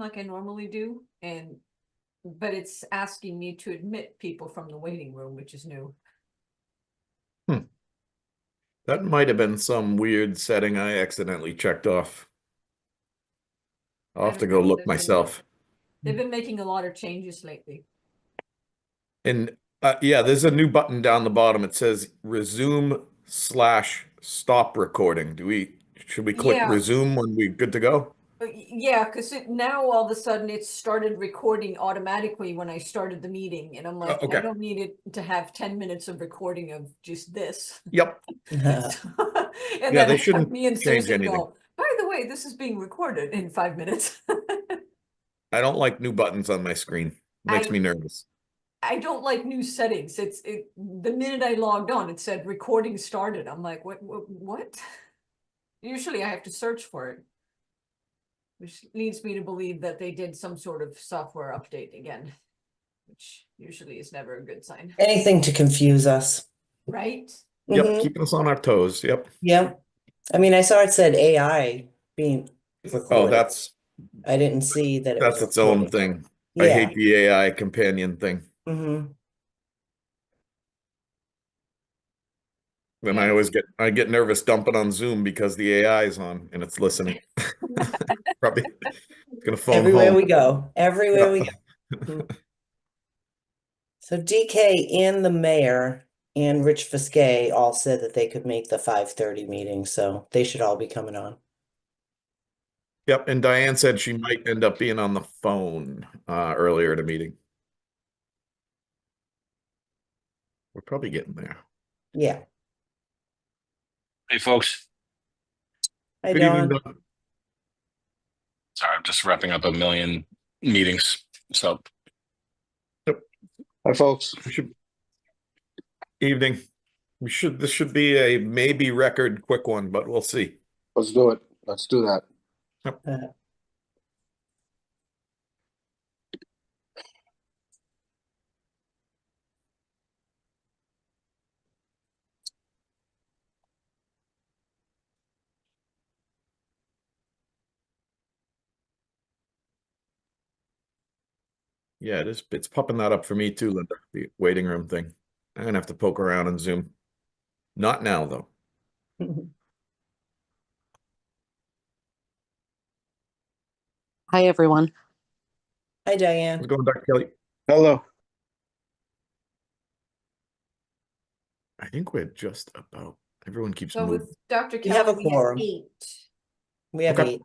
like I normally do, but it's asking me to admit people from the waiting room, which is new. That might have been some weird setting I accidentally checked off. I'll have to go look myself. They've been making a lot of changes lately. And yeah, there's a new button down the bottom. It says resume/stop recording. Should we click resume when we're good to go? Yeah, because now all of a sudden it started recording automatically when I started the meeting, and I'm like, Okay. I don't need it to have 10 minutes of recording of just this. Yep. And Yeah, then they shouldn't me and change Susan anything. go, by the way, this is being recorded in 5 minutes. I don't like new buttons on my screen. Makes me nervous. I don't like new settings. The minute I logged on, it said recording started. I'm like, what? Usually I have to search for it, which leads me to believe that they did some sort of software update again, which usually is never a good sign. Anything to confuse us. Right? Yep, keeping us on our toes. Yep. Yep. I mean, I saw it said AI being recorded. Oh, I didn't see that it was that's its own thing. I hate the AI companion thing. Then I get nervous dumping on Zoom because the AI is on and it's listening. Probably gonna phone everywhere home. we go. Everywhere we go. So DK and the mayor and Rich Fiskay all said that they could make the 5:30 meeting, so they should all be coming on. Yep, and Diane said she might end up being on the phone earlier at a meeting. We're probably getting there. Yeah. Hey, folks. Hi, Good evening, Don. Don. Sorry, I'm just wrapping up a million meetings. So, Yep. Hi, folks. Evening. This should be a maybe record quick one, but we'll see. Let's do it. Let's do that. Yep. Yeah, it is. It's popping that up for me too, Linda, the waiting room thing. I'm gonna have to poke around in Zoom. Not now, though. Hi, everyone. Hi, Diane. How's it going, Dr. Kelly? Hello. I think we're just about. Everyone keeps So moving. with Dr. We have Kelly, a we have quorum. 8. We have Okay. 8.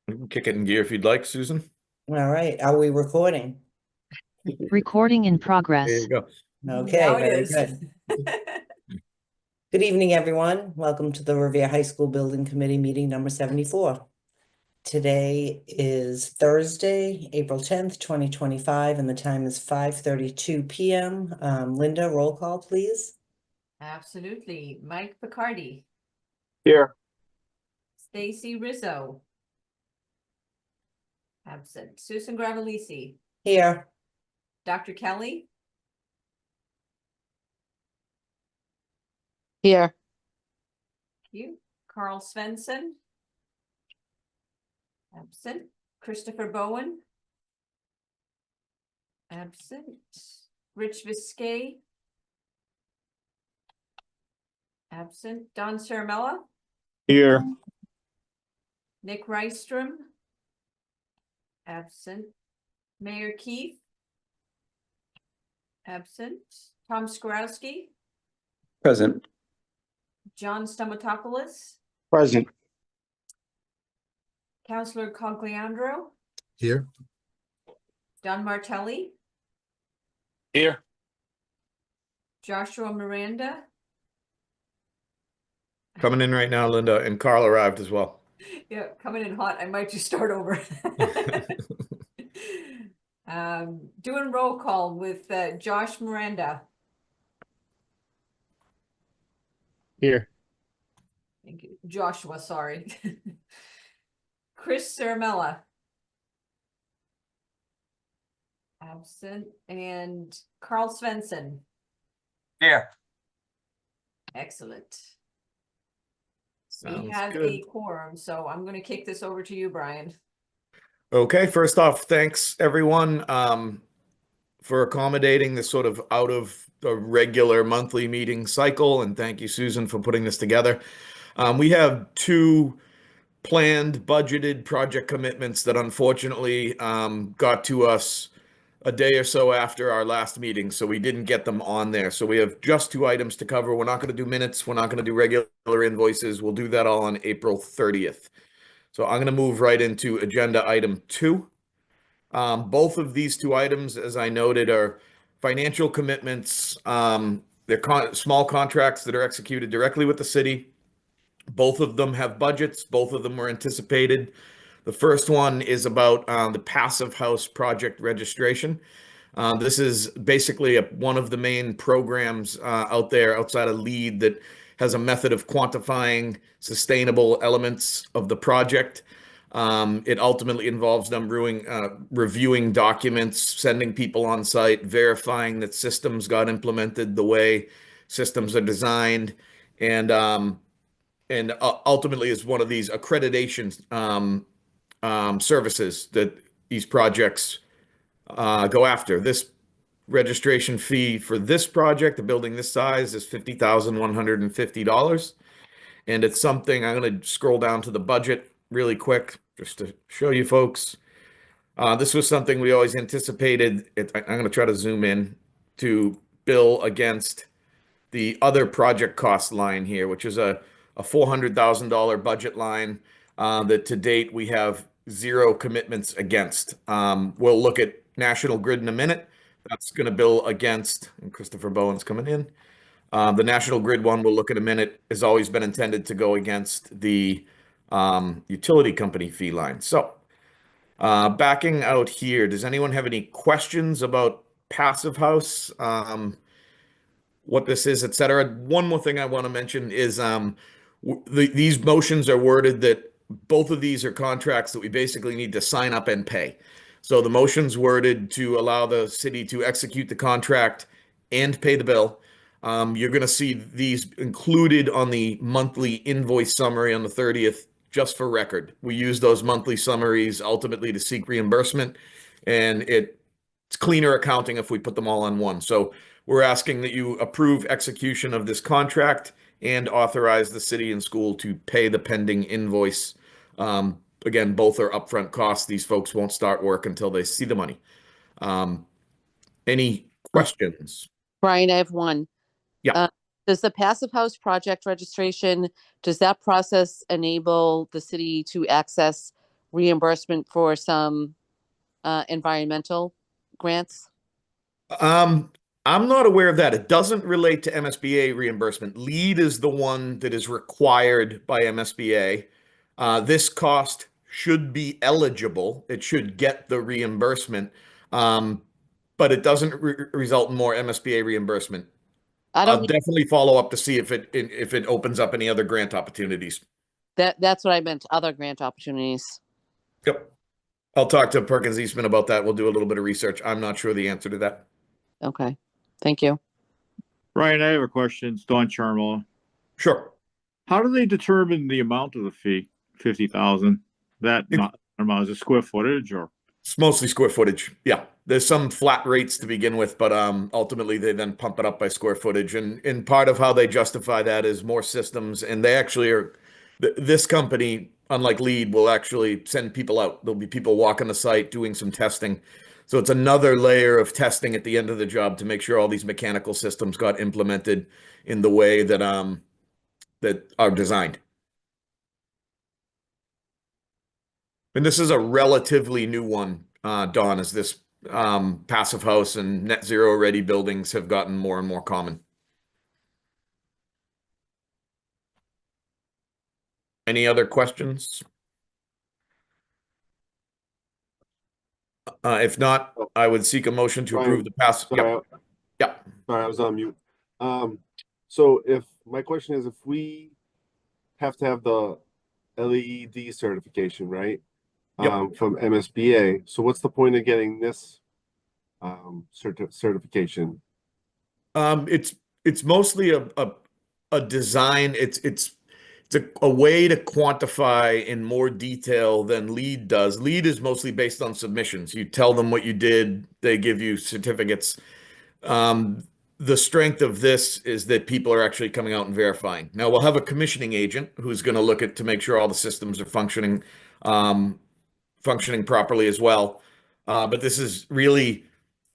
You can kick it in gear if you'd like, Susan. All right. Are we recording? Recording in There progress. you go. Okay, Now it very is. good. Good evening, everyone. Welcome to the Revere High School Building Committee meeting number 74. Today is Thursday, April 10th, 2025, and the time is 5:32 p.m. Linda, roll call, please. Absolutely. Mike Picardi. Here. Stacy Rizzo. Absent. Susan Gravellisi. Here. Dr. Kelly. Here. You. Carl Svensson. Absent. Christopher Bowen. Absent. Rich Viskay. Absent. Don Ciaramella. Here. Nick Rystrom. Absent. Mayor Keith. Absent. Tom Skorowski. Present. John Stamatopoulos. Present. Councillor Cogliandro. Here. Don Martelli. here. Joshua Miranda. Coming in right now, Linda, and Carl arrived as well. Yeah, coming in hot. I might just start over. Doing roll call with Josh Miranda. Here. Thank you. Joshua, sorry. Chris Ciaramella. Absent. And Carl Svensson. Here. Excellent. We Sounds have good. a quorum, so I'm gonna kick this over to you, Brian. Okay, first off, thanks everyone for accommodating this sort of out of the regular monthly meeting cycle, and thank you, Susan, for putting this together. We have two planned budgeted project commitments that unfortunately got to us a day or so after our last meeting, so we didn't get them on there. So we have just two items to cover. We're not going to do minutes. We're not going to do regular invoices. We'll do that all on April 30th. So I'm going to move right into agenda item 2. Both of these two items, as I noted, are financial commitments. They're small contracts that are executed directly with the city. Both of them have budgets. Both of them were anticipated. The first one is about the Passive House project registration. This is basically one of the main programs out there outside of LEAD that has a method of quantifying sustainable elements of the project. It ultimately involves them reviewing documents, sending people on site, verifying that systems got implemented the way systems are designed, and ultimately is one of these accreditation services that these projects go after. This registration fee for this project, a building this size, is $50,150. And it's something, I'm going to scroll down to the budget really quick just to show you folks. This was something we always anticipated. I'm going to try to zoom in to bill against the other project cost line here, which is a $400,000 budget line that to date we have zero commitments against. We'll look at National Grid in a minute. That's going to bill against, and Christopher Bowen's coming in. The National Grid one we'll look at in a minute has always been intended to go against the utility company fee line. So backing out here, does anyone have any questions about Passive House? What this is, etc. One more thing I want to mention is these motions are worded that both of these are contracts that we basically need to sign up and pay. So the motion's worded to allow the city to execute the contract and pay the bill. You're going to see these included on the monthly invoice summary on the 30th, just for record. We use those monthly summaries ultimately to seek reimbursement, and it's cleaner accounting if we put them all on one. So we're asking that you approve execution of this contract and authorize the city and school to pay the pending invoice. Again, both are upfront costs. These folks won't start work until they see the money. Any questions? Brian, I have one. Yeah. Does the Passive House project registration, does that process enable the city to access reimbursement for some environmental grants? I'm not aware of that. It doesn't relate to MSBA reimbursement. LEAD is the one that is required by MSBA. This cost should be eligible. It should get the reimbursement, but it doesn't result in more MSBA reimbursement. I'll definitely follow up to see if it opens up any other grant opportunities. That's what I meant, other grant opportunities. Yep. I'll talk to Perkins Eastman about that. We'll do a little bit of research. I'm not sure the answer to that. Okay, thank you. Ryan, I have a question. It's Don Charmel. Sure. How do they determine the amount of the fee? 50,000? That not amount is a square footage or? It's mostly square footage. Yeah. There's some flat rates to begin with, but ultimately they then pump it up by square footage. And part of how they justify that is more systems. And they actually are, this company, unlike LEAD, will actually send people out. There'll be people walking the site doing some testing. So it's another layer of testing at the end of the job to make sure all these mechanical systems got implemented in the way that that are designed. And this is a relatively new one, Don, as this Passive House and net zero ready buildings have gotten more and more common. Any other questions? If not, I would seek a motion to approve the pass. Sorry, Yeah. Sorry, I was on mute. So if my question is, if we have to have the LEED certification, right? Yep. From MSBA, so what's the point of getting this certification? It's mostly a design. It's a way to quantify in more detail than LEED does. LEED is mostly based on submissions. You tell them what you did, they give you certificates. The strength of this is that people are actually coming out and verifying. Now we'll have a commissioning agent who's going to look at to make sure all the systems are functioning properly as well. But this is really,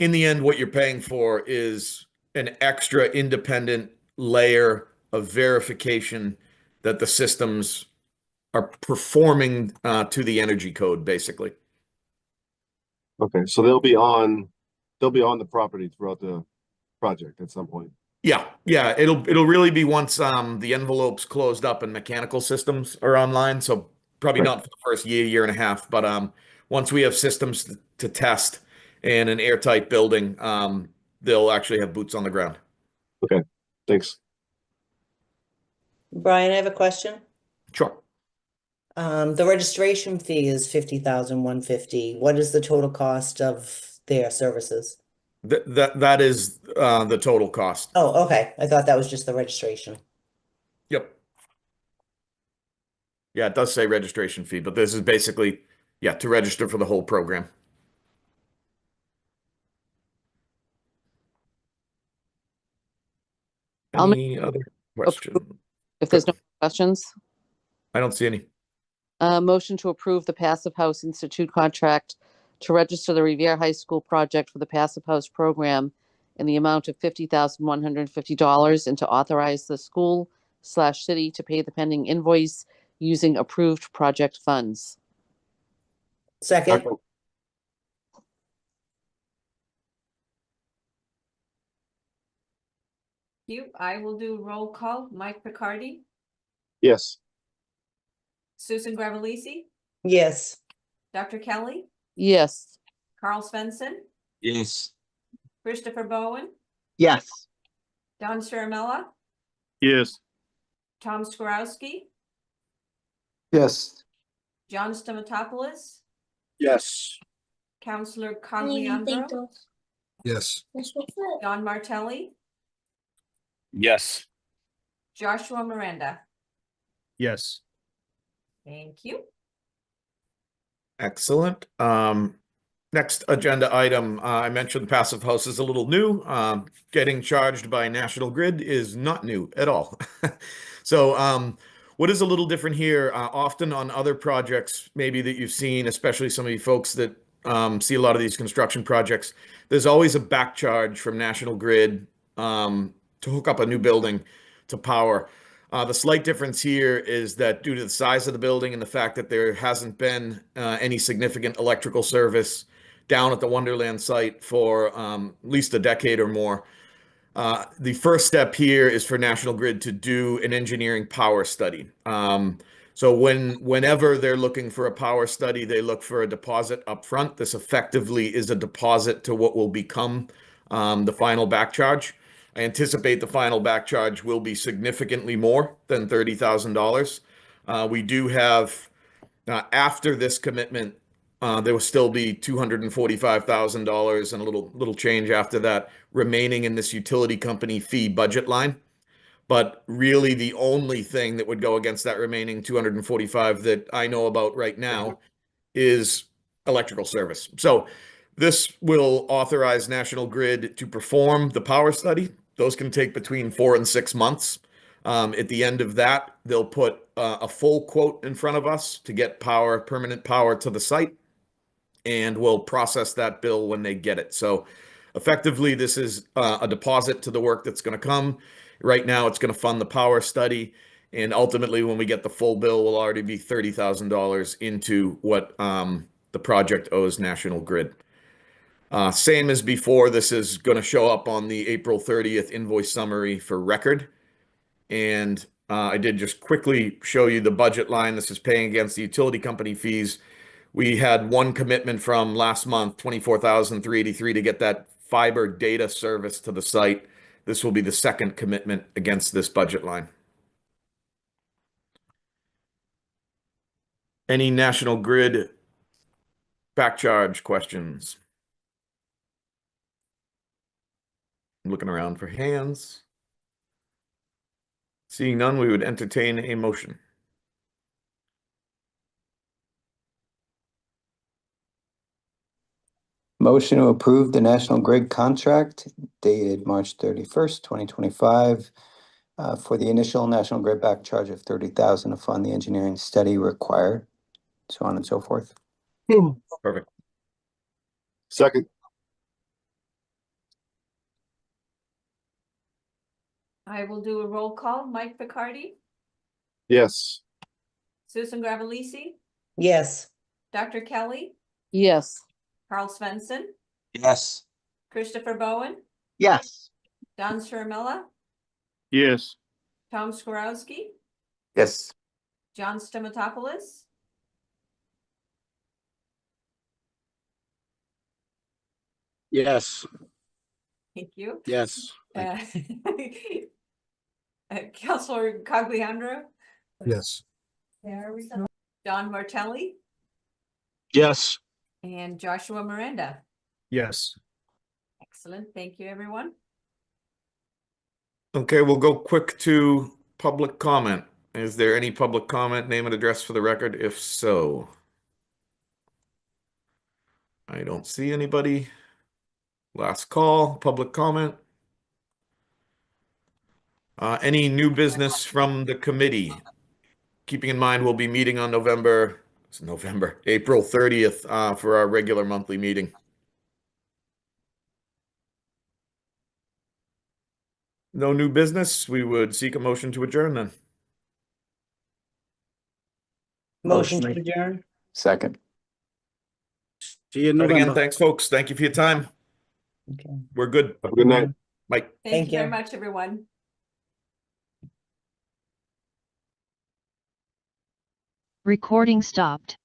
in the end, what you're paying for is an extra independent layer of verification that the systems are performing to the energy code, basically. Okay, so they'll be on the property throughout the project at some point. Yeah, it'll really be once the envelope's closed up and mechanical systems are online. So probably Right. not for the first year and a half, but once we have systems to test and an airtight building, they'll actually have boots on the ground. Okay, thanks. Brian, I have a question. Sure. The registration fee is 50,150. What is the total cost of their services? That is the total cost. Oh, okay. I thought that was just the registration. Yep. Yeah, it does say registration fee, but this is basically, yeah, to register for the whole program. I'll make Any other question? If there's no questions. I don't see any. Motion to approve the Passive House Institute contract to register the Revere High School project for the Passive House program in the amount of $50,150 and to authorize the school/city to pay the pending invoice using approved project funds. Second, I will do roll call. Mike Picardi, Yes. Susan Gravellisi, yes. Dr. Kelly, Yes. Carl Svensson, Yes. Christopher Bowen, Yes. Don Ciaramella, Yes. Tom Skorowski, Yes. John Stamatopoulos, Yes. Counselor Cogliandro, Yes. Don Martelli, Yes. Joshua Miranda. Yes. Thank you. Excellent. Next agenda item, I mentioned Passive House is a little new. Getting charged by National Grid is not new at all. So what is a little different here, often on other projects, maybe that you've seen, especially some of you folks that see a lot of these construction projects, there's always a back charge from National Grid to hook up a new building to power. The slight difference here is that due to the size of the building and the fact that there hasn't been any significant electrical service down at the Wonderland site for at least a decade or more, the first step here is for National Grid to do an engineering power study. So whenever they're looking for a power study, they look for a deposit up front. This effectively is a deposit to what will become the final back charge. I anticipate the final back charge will be significantly more than $30,000. We do have, after this commitment, there will still be $245,000 and a little change after that remaining in this utility company fee budget line. But really the only thing that would go against that remaining 245 that I know about right now is electrical service. So this will authorize National Grid to perform the power study. Those can take between 4 and 6 months. At the end of that, they'll put a full quote in front of us to get power, permanent power to the site, and we'll process that bill when they get it. So effectively, this is a deposit to the work that's going to come. Right now, it's going to fund the power study. And ultimately, when we get the full bill, will already be $30,000 into what the project owes National Grid. Same as before, this is going to show up on the April 30th invoice summary for record. And I did just quickly show you the budget line. This is paying against the utility company fees. We had one commitment from last month, $24,383 to get that fiber data service to the site. This will be the second commitment against this budget line. Any National Grid back charge questions? I'm looking around for hands. Seeing none, we would entertain a motion. Motion to approve the National Grid contract dated March 31st, 2025 for the initial National Grid back charge of $30,000 to fund the engineering study required, so on and so forth. Perfect. Second. I will do a roll call. Mike Picardi, Yes. Susan Gravellisi, Yes. Dr. Kelly, Yes. Carl Svensson, Yes. Christopher Bowen, Yes. Don Shermella, Yes. Tom Skorowski, Yes. John Stomatopoulos, Yes. thank you. Yes. Counselor Cogliandro, Yes. there we go. Don Martelli, Yes. and Joshua Miranda. Yes. Excellent, thank you, everyone. Okay, we'll go quick to public comment. Is there any public comment, name and address for the record? If so, I don't see anybody. Last call, public comment. Any new business from the committee? Keeping in mind, we'll be meeting on April 30th, for our regular monthly meeting. No new business, we would seek a motion to adjourn then. Motion to adjourn. Second. See you in Right, again, November. thanks, folks. Thank you for your time. Okay. We're good. Have a good night. Bye. Thank you very you. much, everyone. Recording stopped.